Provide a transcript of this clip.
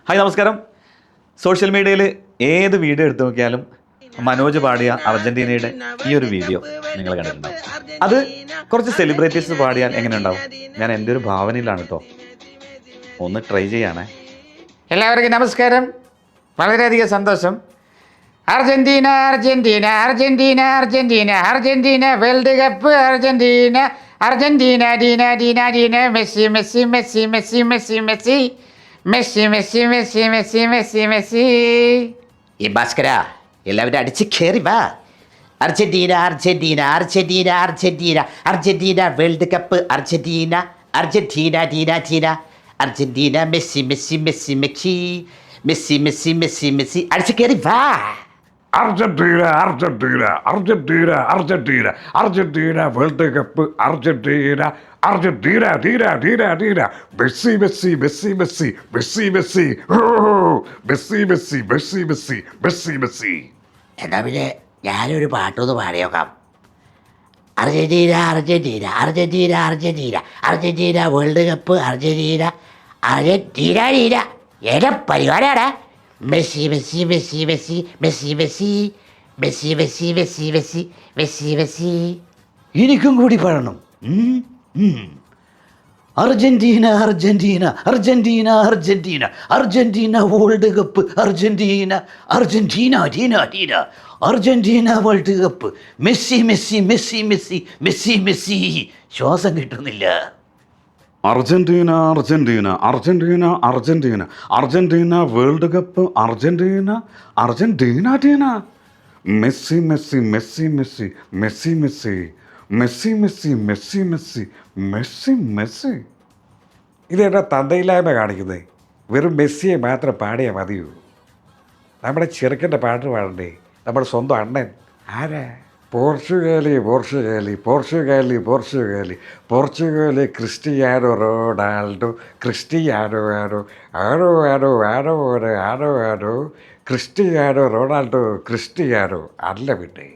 Hi നമസ്കാരം. Social മീഡിയയിൽ ഏത് വീഡിയോ എടുത്തു നോക്കിയാലും മനോജ് പാടിയ അർജന്റീനയുടെ ഈ ഒരു വീഡിയോ നിങ്ങൾ കണ്ടിട്ടുണ്ടാവും. അത് കുറച്ച് സെലിബ്രിറ്റീസ് പാടിയാൽ എങ്ങനെ ഉണ്ടാവും? ഞാൻ എൻ്റെ ഒരു ഭാവനയിലാണ് കേട്ടോ, ഒന്ന് ട്രൈ ചെയ്യാണേ. എല്ലാവർക്കും നമസ്കാരം. വളരെയധികം സന്തോഷം. Argentina Argentina Argentina Argentina Argentina world cup Argentina Argentina Deena Deena Deena Messi Messi Messi Messi Messi Messi Messi Messi Messi Messi Messi Messi. ഈ ഭാസ്കര എല്ലാവരും അടിച്ച് കയറി വാ. Argentina Argentina Argentina Argentina Argentina world cup Argentina Argentina Deena Deena Argentina Messi Messi Messi Messi Messi Messi Messi Messi അടിച്ച് കയറി വാ. Argentina Argentina Argentina Argentina Argentina world cup Argentina Argentina Deena Deena Deena Messi Messi Messi Messi Messi Messi Messi Messi Messi Messi Messi Messi. എന്നാ പിന്നെ ഞാനൊരു പാട്ടൊന്ന് പാടിയോക്കാം. Argentina Argentina Argentina Argentina Argentina world cup Argentina Argentina ഡീന ഏതാ പരിപാടിയാണ്? Messi Messi Messi Messi Messi Messi Messi Messi Messi Messi Messi Messi. എനിക്കും കൂടി പാടണം. Argentina Argentina Argentina Argentina Argentina world cup Argentina Argentina ടീന ടീന Argentina world cup Messi Messi Messi Messi Messi Messi. ശ്വാസം കിട്ടുന്നില്ല. Argentina Argentina Argentina Argentina Argentina world cup Argentina Argentina ടീന Messi Messi Messi Messi Messi Messi Messi Messi Messi Messi Messi Messi. ഇതെന്നാ തന്തയില്ലായ്മ കാണിക്കുന്നത്? വെറും മെസ്സിയെ മാത്രം പാടിയാൽ മതിയോ? നമ്മുടെ ചെറുക്കൻ്റെ പാട്ട് പാടണ്ടേ? നമ്മുടെ സ്വന്തം അണ്ണൻ ആരാ? പോർച്ചുഗാലി പോർച്ചുഗാലി പോർച്ചുഗാലി പോർച്ചുഗാലി പോർച്ചുഗാലി ക്രിസ്റ്റിയാനോ റൊണാൾഡോ ക്രിസ്റ്റിയാനോ ആരോ ആരോ ആരോ ആരോ ആരോ ആരോ ആരോ ക്രിസ്റ്റിയാനോ റൊണാൾഡോ ക്രിസ്റ്റിയാനോ അല്ല പിന്നെ